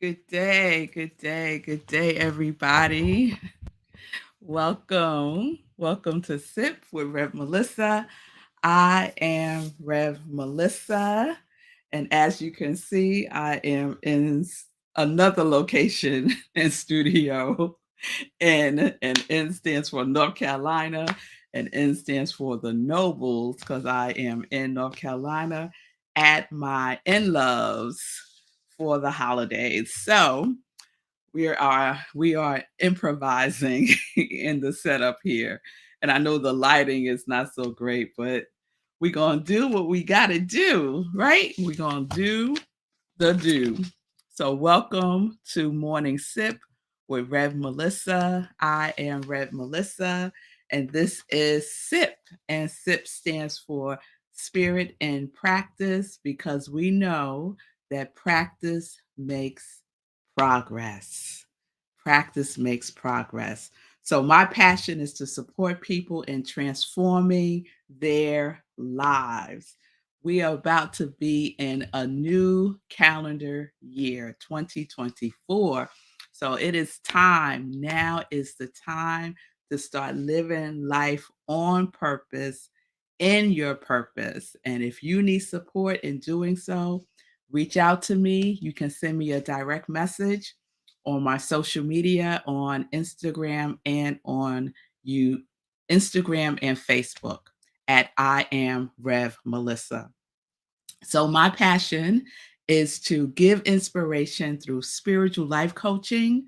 Good day, everybody. Welcome to Sip with Rev Melissa. I am Rev Melissa, and as you can see, I am in another location in studio. And N stands for North Carolina, and N stands for the Nobles, because I am in North Carolina at my in-laws for the holidays. So we are improvising in the setup here. And I know the lighting is not so great, but we're gonna do what we gotta do, right? We're gonna do the do. So welcome to Morning Sip with Rev Melissa. I am Rev Melissa, and this is Sip. And Sip stands for Spirit and Practice, because we know that practice makes progress. Practice makes progress. So, my passion is to support people in transforming their lives. We are about to be in a new calendar year, 2024. So, it is time. Now is the time to start living life on purpose, in your purpose. And if you need support in doing so, reach out to me. You can send me a direct message on my social media, on you Instagram and Facebook at I am Rev Melissa. So my passion is to give inspiration through spiritual life coaching,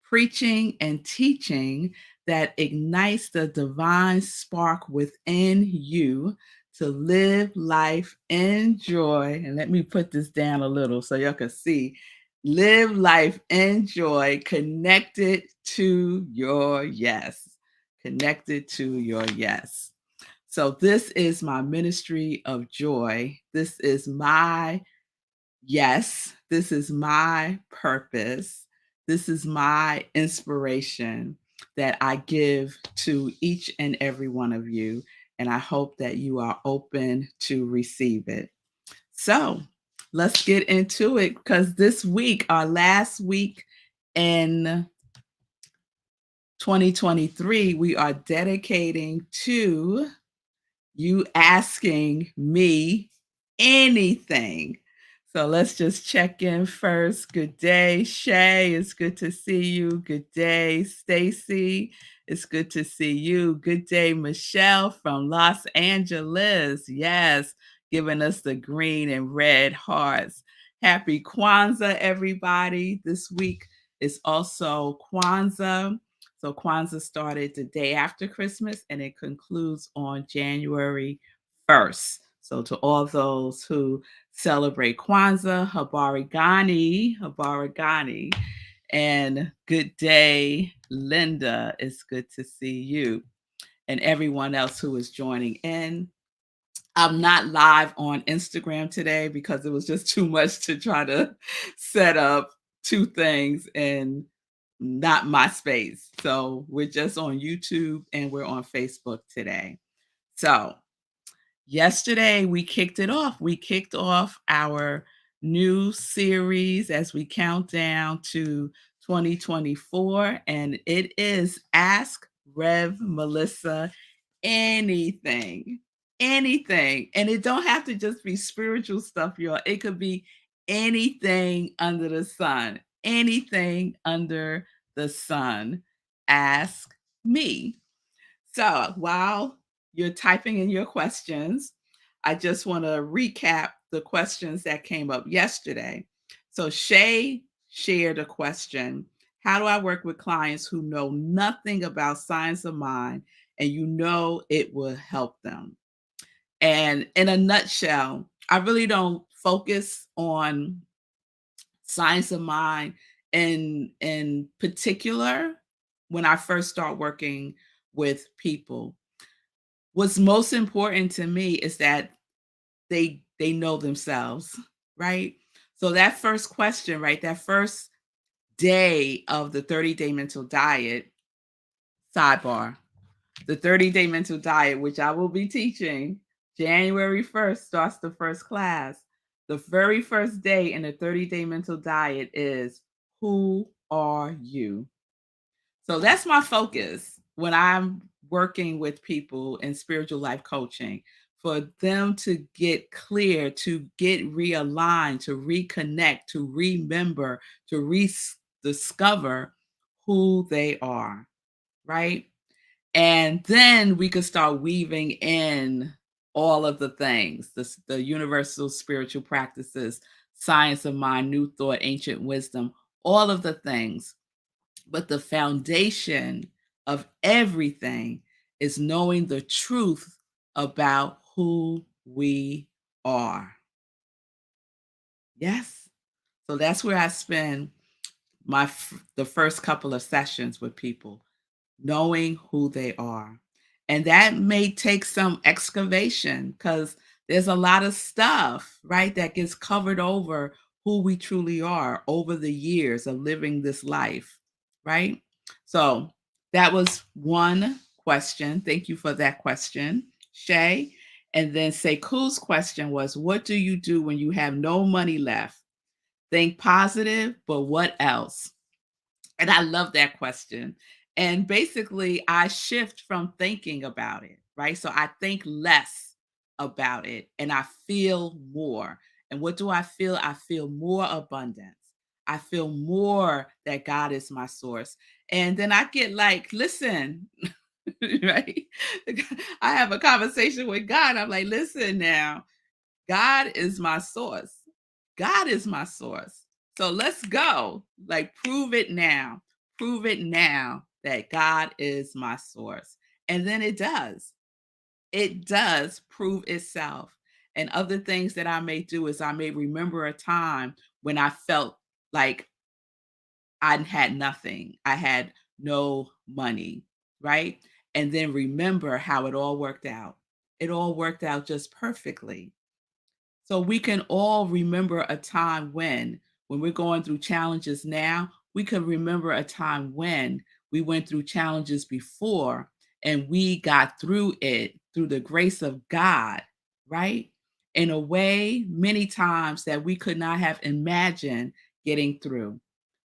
preaching, and teaching that ignites the divine spark within you to live life in joy. And let me put this down a little so y'all can see. Live life in joy, connected to your yes. Connected to your yes. So, this is my ministry of joy. This is my yes. This is my purpose. This is my inspiration that I give to each and every one of you. And I hope that you are open to receive it. So let's get into it, because this week, our last week in 2023, we are dedicating to you asking me anything. So let's just check in first. Good day, Shay. It's good to see you. Good day, Stacy. It's good to see you. Good day, Michelle from Los Angeles. Yes, giving us the green and red hearts. Happy Kwanzaa, everybody. This week is also Kwanzaa. So Kwanzaa started the day after Christmas, and it concludes on January 1st. So to all those who celebrate Kwanzaa, Habari Gani, and good day, Linda. It's good to see you, and everyone else who is joining in. I'm not live on Instagram today because it was just too much to try to set up two things and not my space. So we're just on YouTube and we're on Facebook today. So yesterday we kicked it off. We kicked off our new series as we count down to 2024, and it is Ask Rev Melissa anything. Anything. And it don't have to just be spiritual stuff, y'all. It could be anything under the sun. Anything under the sun. Ask me. So while you're typing in your questions, I just want to recap the questions that came up yesterday. So Shay shared a question. How do I work with clients who know nothing about science of mind and you know it will help them? And in a nutshell, I really don't focus on science of mind in particular when I first start working with people. What's most important to me is that they know themselves, right? So that first question, right? That first day of the 30-day mental diet, sidebar, the 30-day mental diet, which I will be teaching January 1st starts the first class. The very first day in the 30-day mental diet is, who are you? So that's my focus when I'm working with people in spiritual life coaching, for them to get clear, to get realigned, to reconnect, to remember, to rediscover who they are, right? And then we could start weaving in all of the things, the universal spiritual practices, science of mind, new thought, ancient wisdom, all of the things. But the foundation of everything is knowing the truth about who we are. Yes. So that's where I spend the first couple of sessions with people, knowing who they are. And that may take some excavation because there's a lot of stuff, right, that gets covered over who we truly are over the years of living this life, right? So that was one question. Thank you for that question, Shay. And then Seku's question was, what do you do when you have no money left? Think positive, but what else? And I love that question. And basically, I shift from thinking about it, right? So I think less about it and I feel more. And what do I feel? I feel more abundance. I feel more that God is my source. And then I get like, listen, right? I have a conversation with God. I'm like, listen now, God is my source. God is my source. So let's go. Like, prove it now. Prove it now that God is my source. And then it does. It does prove itself. And other things that I may do is I may remember a time when I felt like I had nothing. I had no money, right? And then remember how it all worked out. It all worked out just perfectly. So we can all remember a time when we're going through challenges now, we can remember a time when we went through challenges before and we got through it through the grace of God, right? In a way, many times that we could not have imagined getting through.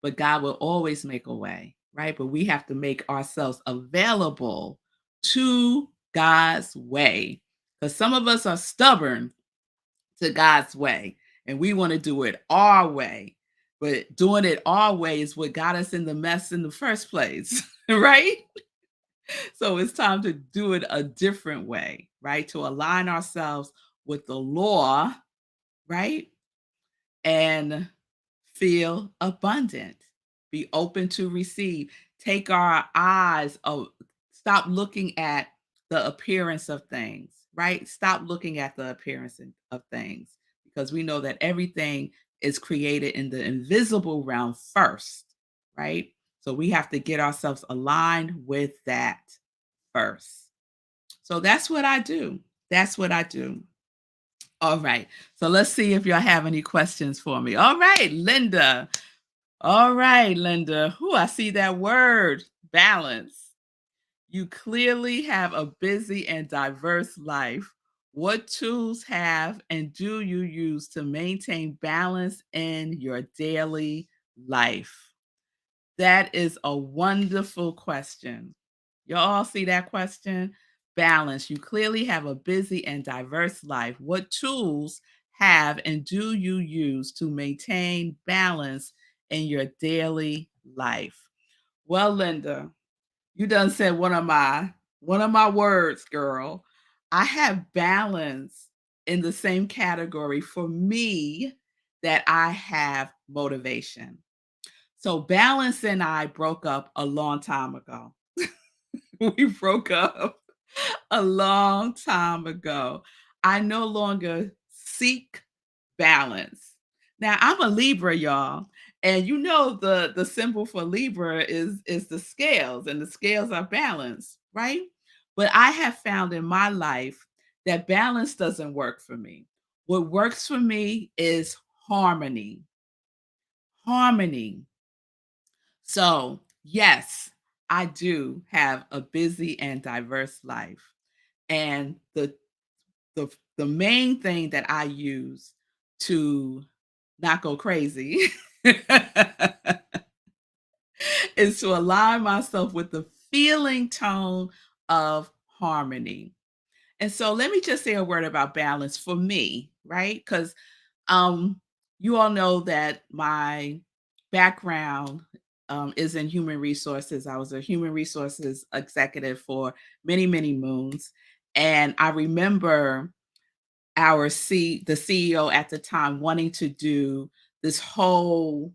But God will always make a way, right? But we have to make ourselves available to God's way. Because some of us are stubborn to God's way, and we want to do it our way. But doing it our way is what got us in the mess in the first place, right? So it's time to do it a different way, right? To align ourselves with the law, right? And feel abundant. Be open to receive. Take our eyes of stop looking at the appearance of things, right? Stop looking at the appearance of things because we know that everything is created in the invisible realm first, right? So we have to get ourselves aligned with that first. So that's what I do. That's what I do. All right. So let's see if y'all have any questions for me. All right, Linda. All right, Linda. Who I see that word, balance. You clearly have a busy and diverse life. What tools have and do you use to maintain balance in your daily life? That is a wonderful question. Y'all see that question? Balance. You clearly have a busy and diverse life. What tools have and do you use to maintain balance in your daily life? Well, Linda, you done said one of my words, girl. I have balance in the same category for me that I have motivation. So Balance and I broke up a long time ago. We broke up a long time ago. I no longer seek balance. Now I'm a Libra, y'all. And you know the symbol for Libra is the scales, and the scales are balance, right? But I have found in my life that balance doesn't work for me. What works for me is harmony. Harmony. So, yes, I do have a busy and diverse life. And the main thing that I use to not go crazy is to align myself with the feeling tone of harmony. And so let me just say a word about balance for me, right? Because um, you all know that my background is in human resources. I was a human resources executive for many, many moons. And I remember the CEO at the time wanting to do this whole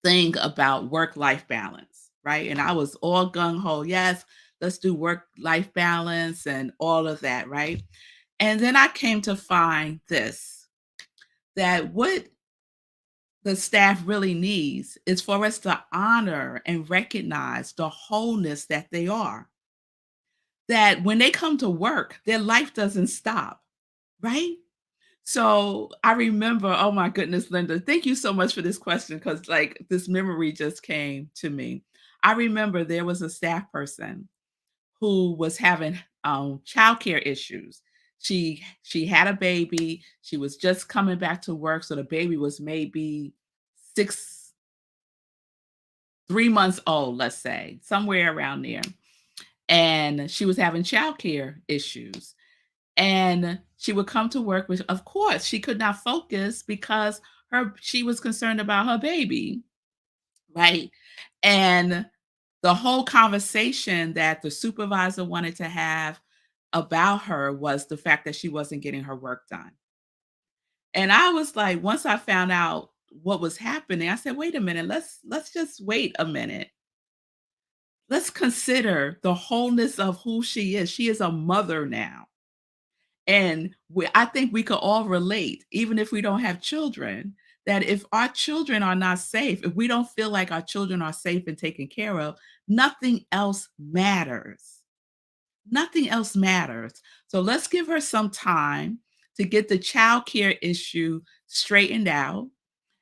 thing about work-life balance, right? And I was all gung ho, yes, let's do work-life balance and all of that, right? And then I came to find this, that what the staff really needs is for us to honor and recognize the wholeness that they are. That when they come to work, their life doesn't stop, right? So I remember, oh my goodness, Linda, thank you so much for this question because like this memory just came to me. I remember there was a staff person who was having childcare issues. She had a baby. She was just coming back to work, so the baby was maybe six, 3 months old, let's say, somewhere around there. And she was having childcare issues. And she would come to work, which of course she could not focus because she was concerned about her baby, right? And the whole conversation that the supervisor wanted to have about her was the fact that she wasn't getting her work done. And I was like, once I found out what was happening, I said, wait a minute, let's just wait a minute. Let's consider the wholeness of who she is. She is a mother now. And I think we could all relate, even if we don't have children, that if our children are not safe, if we don't feel like our children are safe and taken care of, nothing else matters. Nothing else matters. So let's give her some time to get the childcare issue straightened out.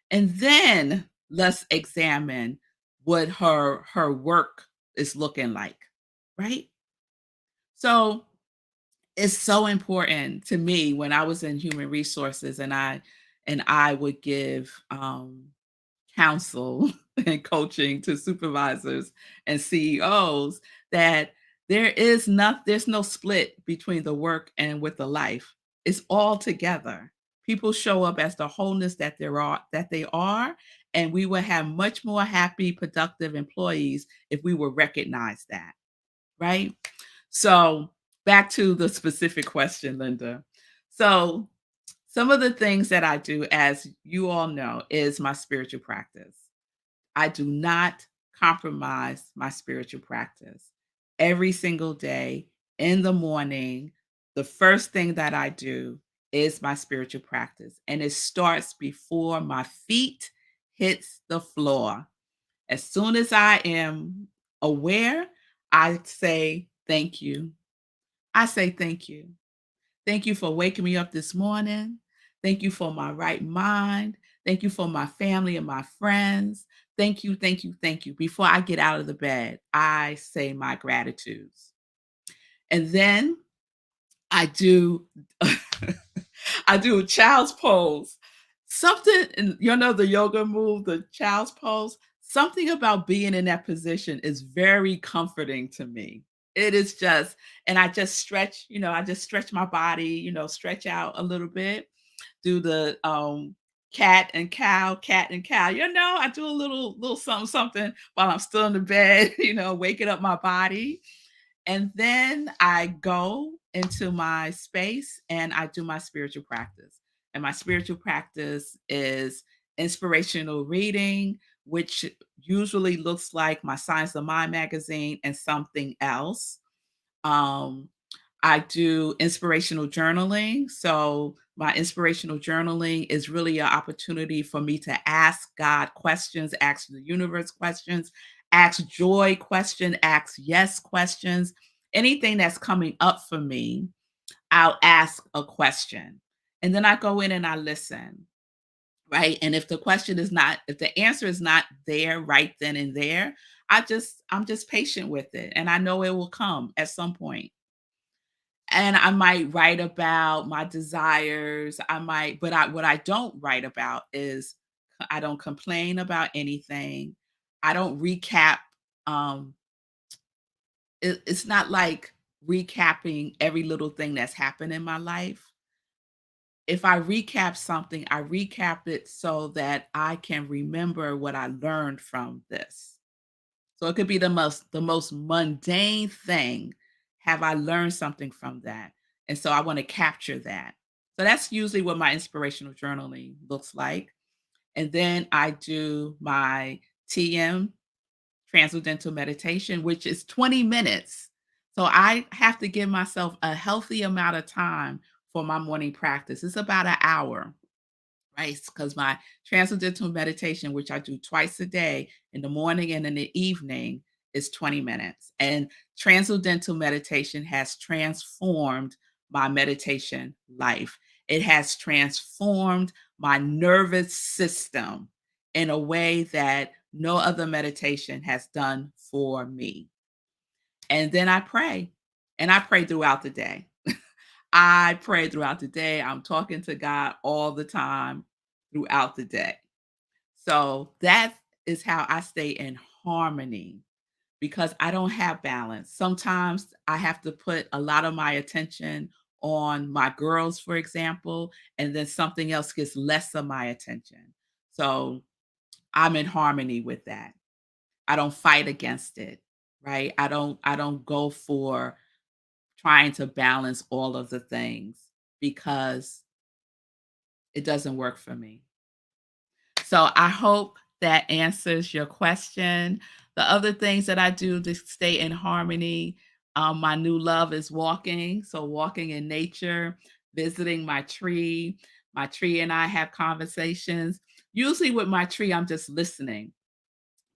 And then let's examine what her work is looking like. Right. So it's so important to me when I was in human resources and I would give counsel and coaching to supervisors and CEOs that there's no split between the work and with the life. It's all together. People show up as the wholeness that they are, and we will have much more happy, productive employees if we will recognize that, right? So back to the specific question, Linda. So some of the things that I do, as you all know, is my spiritual practice. I do not compromise my spiritual practice. Every single day in the morning, the first thing that I do is my spiritual practice, and it starts before my feet hits the floor. As soon as I am aware, I say thank you. I say thank you. Thank you for waking me up this morning. Thank you for my right mind. Thank you for my family and my friends. Thank you, thank you, thank you. Before I get out of the bed, I say my gratitudes. And then I do I do a child's pose. Something, and you know the yoga move, the child's pose, something about being in that position is very comforting to me. It is just, and I just stretch, I just stretch my body, stretch out a little bit, do the cat and cow. I do a little something, something while I'm still in the bed, waking up my body. And then I go into my space and I do my spiritual practice. And my spiritual practice is inspirational reading, which usually looks like my Science of Mind magazine and something else. Um, I do inspirational journaling. So, my inspirational journaling is really an opportunity for me to ask God questions, ask the universe questions, ask joy questions, ask yes questions. Anything that's coming up for me, I'll ask a question. And then I go in and I listen, right? And if the answer is not there right then and there, I'm just patient with it. And I know it will come at some point. And I might write about my desires. I might, but what I don't write about is I don't complain about anything. I don't recap. Um, it's not like recapping every little thing that's happened in my life. If I recap something, I recap it so that I can remember what I learned from this. So it could be the most mundane thing. Have I learned something from that? And so I want to capture that. So that's usually what my inspirational journaling looks like. And then I do my TM, transcendental meditation, which is 20 minutes. So I have to give myself a healthy amount of time for my morning practice. It's about an hour. Right, because my transcendental meditation, which I do twice a day in the morning and in the evening, is 20 minutes. And transcendental meditation has transformed my meditation life. It has transformed my nervous system in a way that no other meditation has done for me. And then I pray, and I pray throughout the day. I pray throughout the day. I'm talking to God all the time throughout the day. So that is how I stay in harmony because I don't have balance. Sometimes I have to put a lot of my attention on my girls, for example, and then something else gets less of my attention. So I'm in harmony with that. I don't fight against it, right? I don't go for trying to balance all of the things because it doesn't work for me. So I hope that answers your question. The other things that I do to stay in harmony, my new love is walking. So walking in nature, visiting my tree. My tree and I have conversations. Usually with my tree, I'm just listening.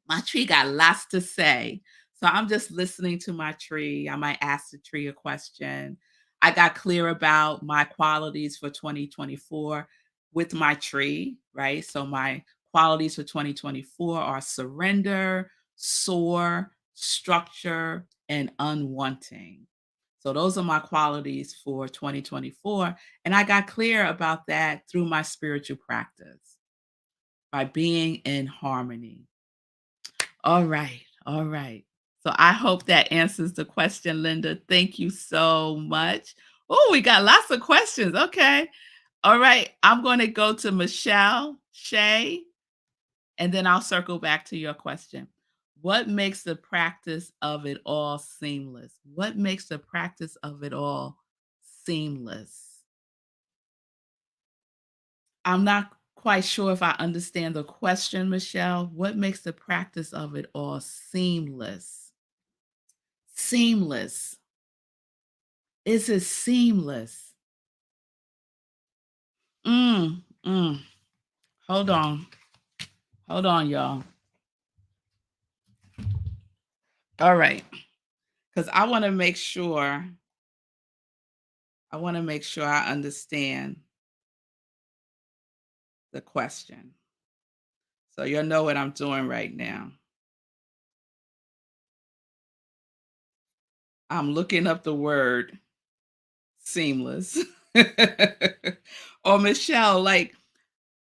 My tree got lots to say. So I'm just listening to my tree. I might ask the tree a question. I got clear about my qualities for 2024 with my tree, right? So my qualities for 2024 are surrender, soar, structure, and unwanting. So those are my qualities for 2024. And I got clear about that through my spiritual practice by being in harmony. All right. All right. So I hope that answers the question, Linda. Thank you so much. Oh, we got lots of questions. Okay. All right. I'm going to go to Michelle Shay, and then I'll circle back to your question. What makes the practice of it all seamless? What makes the practice of it all seamless? I'm not quite sure if I understand the question, Michelle. What makes the practice of it all seamless? Seamless. Is it seamless? Mm. Hold on. Hold on, y'all. All right. Because I want to make sure I understand the question. So you'll know what I'm doing right now. I'm looking up the word seamless. Or Michelle, like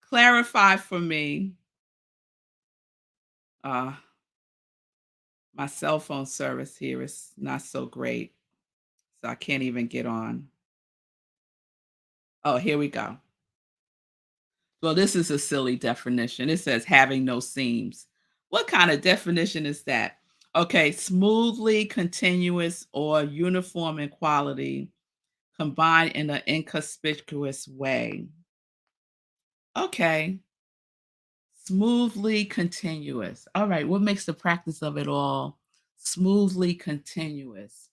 clarify for me. Uh my cell phone service here is not so great. So I can't even get on. Oh, here we go. Well, this is a silly definition. It says having no seams. What kind of definition is that? Okay, smoothly continuous or uniform in quality, combined in an inconspicuous way. Okay, smoothly continuous. All right, what makes the practice of it all smoothly continuous?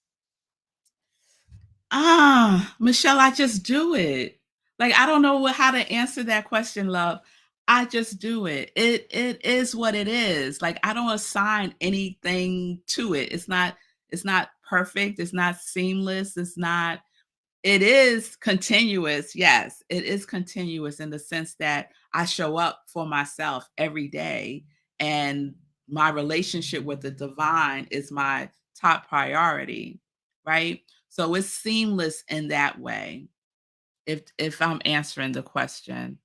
Michelle, I just do it. Like, I don't know how to answer that question, love. I just do it. It is what it is. Like, I don't assign anything to it. It's not perfect. It's not seamless. It is continuous. Yes, it is continuous in the sense that I show up for myself every day and my relationship with the divine is my top priority, right? So it's seamless in that way, if I'm answering the question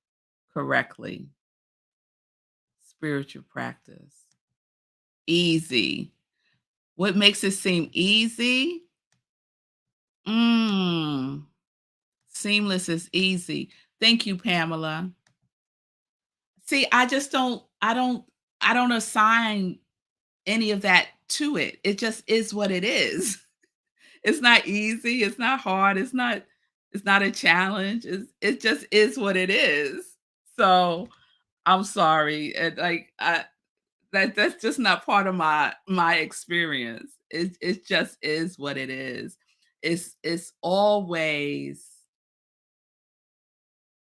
correctly. Spiritual practice. Easy. What makes it seem easy? Mm, seamless is easy. Thank you, Pamela. See, I don't assign any of that to it. It just is what it is. It's not easy, it's not hard, it's not a challenge. It just is what it is. So, I'm sorry, and, like, that's just not part of my experience. It just is what it is. It's always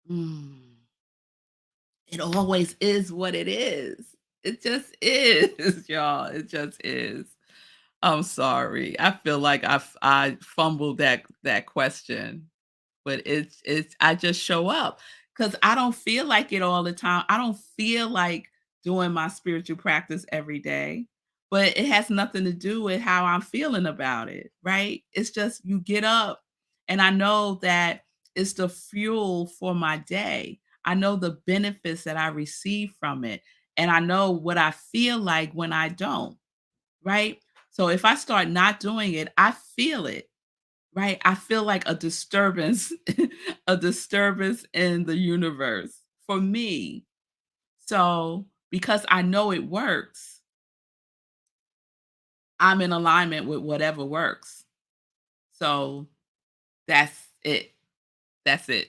mm, it always is what it is. It just is, y'all. It just is. I'm sorry. I feel like I fumbled that question. But it's I just show up because I don't feel like it all the time. I don't feel like doing my spiritual practice every day, but it has nothing to do with how I'm feeling about it, right? It's just you get up and I know that it's the fuel for my day. I know the benefits that I receive from it, and I know what I feel like when I don't, right? So if I start not doing it, I feel it. Right? I feel like a disturbance a disturbance in the universe for me. So, because I know it works, I'm in alignment with whatever works. So, that's it. That's it.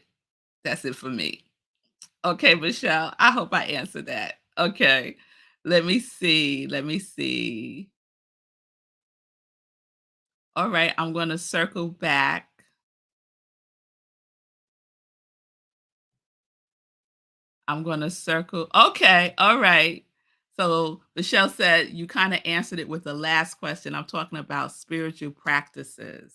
That's it for me. Okay, Michelle, I hope I answered that. Okay. Let me see. Let me see. All right, I'm going to circle back. I'm gonna circle okay, alright. So, Michelle said you kinda answered it with the last question. I'm talking about spiritual practices.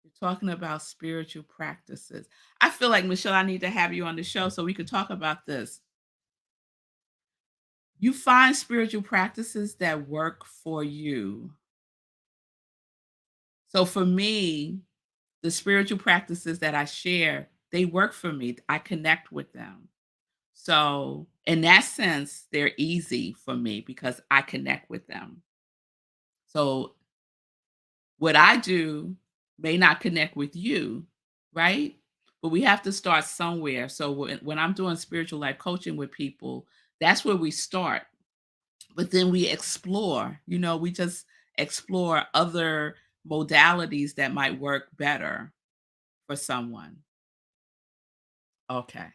You're talking about spiritual practices. I feel like, Michelle, I need to have you on the show so we could talk about this. You find spiritual practices that work for you. So, for me, the spiritual practices that I share, they work for me. I connect with them. So, in that sense, they're easy for me because I connect with them. So, what I do may not connect with you, right? But we have to start somewhere. So, when I'm doing spiritual life coaching with people, that's where we start. But then we explore, we just explore other modalities that might work better for someone. Okay,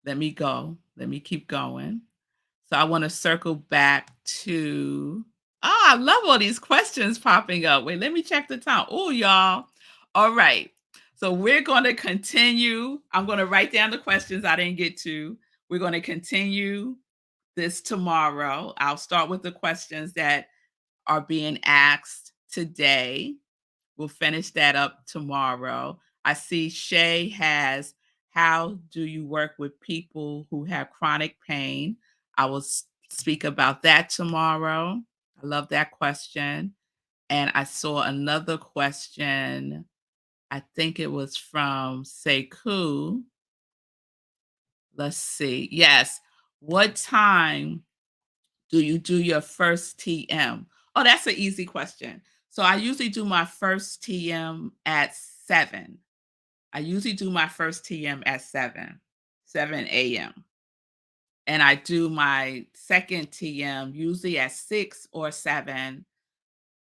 let me go. Let me keep going. So I want to circle back to I love all these questions popping up. Wait, let me check the time. Oh, y'all. All right. So we're going to continue. I'm going to write down the questions I didn't get to. We're going to continue this tomorrow. I'll start with the questions that are being asked today. We'll finish that up tomorrow. I see Shay has, how do you work with people who have chronic pain? I will speak about that tomorrow. I love that question. And I saw another question. I think it was from Sekou. Let's see. Yes. What time do you do your first TM? Oh, that's an easy question. So I usually do my first TM at 7. I usually do my first TM at 7 a.m. And I do my second TM usually at 6 or 7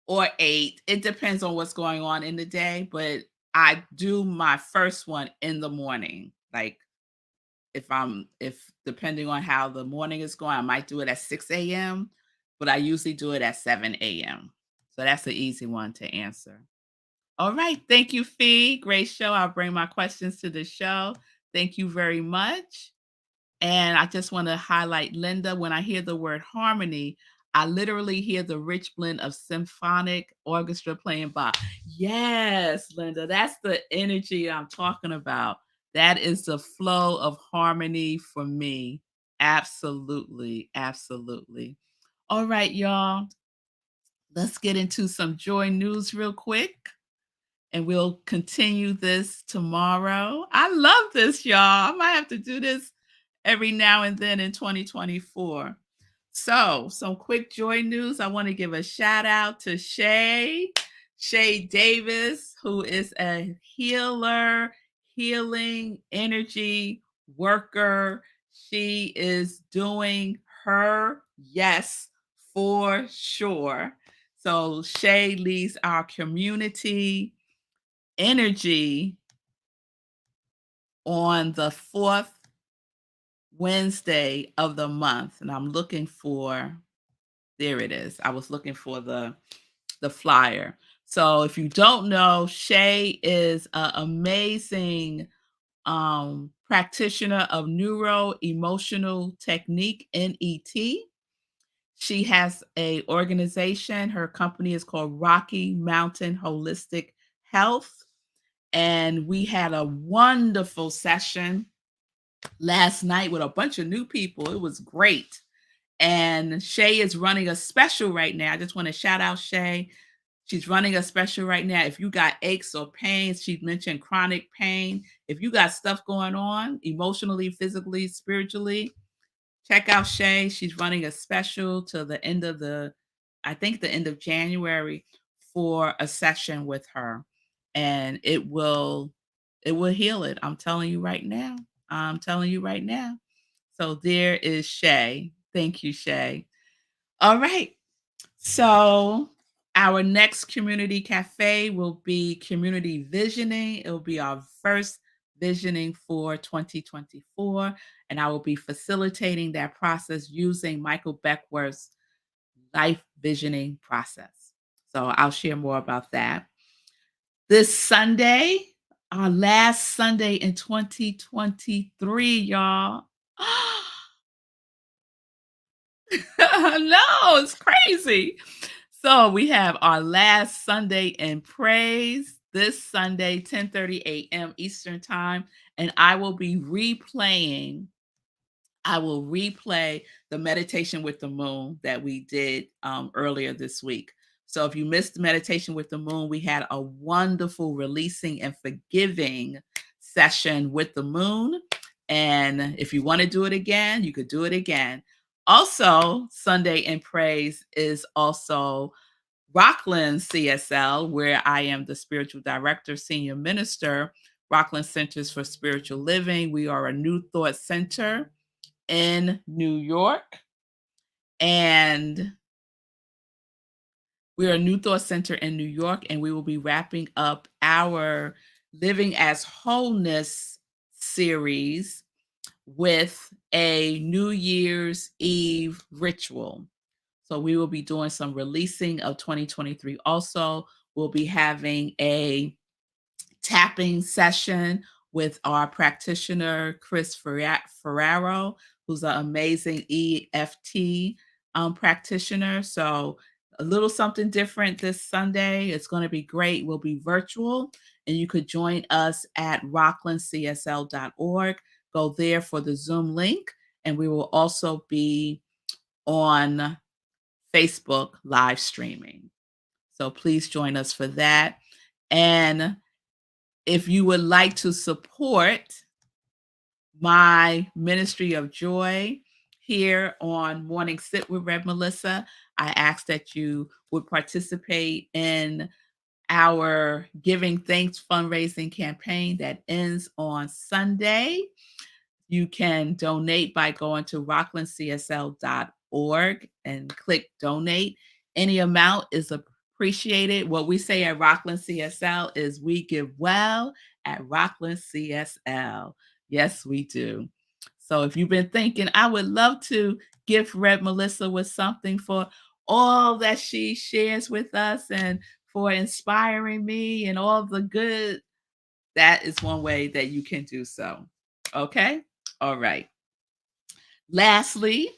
or 8. It depends on what's going on in the day, but I do my first one in the morning. Like if depending on how the morning is going, I might do it at 6 a.m., but I usually do it at 7 a.m. So that's an easy one to answer. All right. Thank you, Fee. Great show. I'll bring my questions to the show. Thank you very much. And I just want to highlight Linda. When I hear the word harmony, I literally hear the rich blend of symphonic orchestra playing by. Yes, Linda, that's the energy I'm talking about. That is the flow of harmony for me. Absolutely. Absolutely. All right, y'all. Let's get into some joy news real quick, and we'll continue this tomorrow. I love this, y'all. I might have to do this every now and then in 2024. So, some quick joy news. I want to give a shout out to Shay Davis, who is a healer, healing energy worker. She is doing her yes for sure. So, Shay leads our community energy on the fourth Wednesday of the month. And I'm looking for, there it is. I was looking for the flyer. So if you don't know, Shay is an amazing practitioner of neuro emotional technique, NET. She has a organization. Her company is called Rocky Mountain Holistic Health. And we had a wonderful session last night with a bunch of new people. It was great. And Shay is running a special right now. I just want to shout out Shay. She's running a special right now. If you got aches or pains, she mentioned chronic pain. If you got stuff going on emotionally, physically, spiritually, check out Shay. She's running a special till the end of I think the end of January for a session with her. And it will heal it. I'm telling you right now. I'm telling you right now. So there is Shay. Thank you, Shay. All right. So our next community cafe will be community visioning. It will be our first visioning for 2024. And I will be facilitating that process using Michael Beckworth's life visioning process. So I'll share more about that. This Sunday, our last Sunday in 2023, y'all. No, it's crazy. So we have our last Sunday in praise this Sunday, 10:30 a.m. Eastern Time, and I will replay the meditation with the moon that we did earlier this week. So if you missed the meditation with the moon, we had a wonderful releasing and forgiving session with the moon. And if you want to do it again, you could do it again. Also, Sunday in Praise is also Rockland CSL, where I am the spiritual director, senior minister, Rockland Centers for Spiritual Living. We are a New Thought Center in New York. And we're a New Thought Center in New York, and we will be wrapping up our Living as Wholeness series with a New Year's Eve ritual. So we will be doing some releasing of 2023. Also, we'll be having a tapping session with our practitioner, Chris Ferraro, who's an amazing EFT practitioner. So a little something different this Sunday. It's going to be great. We'll be virtual, and you could join us at rocklandcsl.org. Go there for the Zoom link, and we will also be on Facebook live streaming. So please join us for that. And if you would like to support my ministry of joy here on Morning Sit with Rev Melissa, I ask that you would participate in our Giving Thanks fundraising campaign that ends on Sunday. You can donate by going to rocklandcsl.org and click donate. Any amount is appreciated. What we say at Rockland CSL is we give well at Rockland CSL. Yes, we do. So if you've been thinking, I would love to gift Rev Melissa with something for all that she shares with us and for inspiring me and all the good, that is one way that you can do so. Okay? All right. Lastly,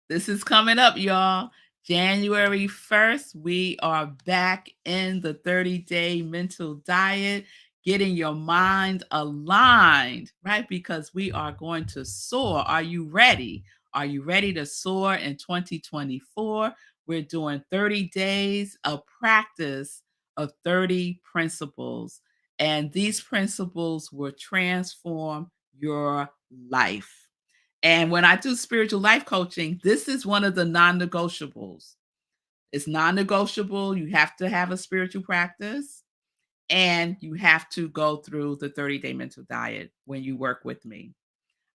this is coming up, y'all. January 1st, we are back in the 30-day mental diet, getting your mind aligned, right? Because we are going to soar. Are you ready? Are you ready to soar in 2024? We're doing 30 days of practice of 30 principles. And these principles will transform your life. And when I do spiritual life coaching, this is one of the non negotiables. It's non negotiable. You have to have a spiritual practice and you have to go through the 30-day mental diet when you work with me.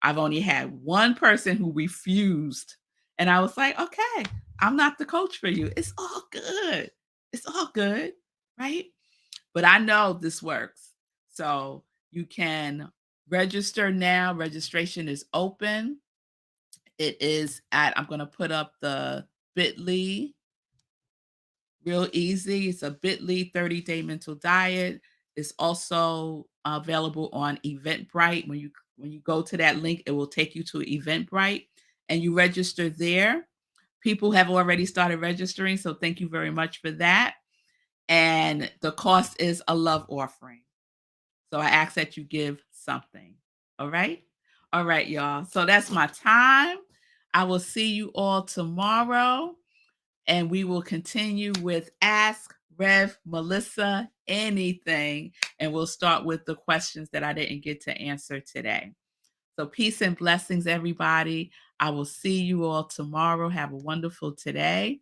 I've only had one person who refused, and I was like, "Okay, I'm not the coach for you. It's all good. It's all good, right?" But I know this works. So you can register now. Registration is open. It is at, I'm going to put up the bit.ly. Real easy. It's a bit.ly 30-day mental diet. It's also available on Eventbrite. When you go to that link, it will take you to Eventbrite and you register there. People have already started registering, so thank you very much for that. And the cost is a love offering. So I ask that you give something. All right? All right, y'all. So that's my time. I will see you all tomorrow and we will continue with Ask Rev Melissa Anything. And we'll start with the questions that I didn't get to answer today. So, peace and blessings, everybody. I will see you all tomorrow. Have a wonderful today.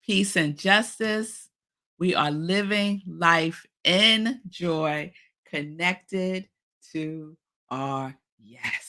Peace and justice. We are living life in joy, connected to our yes.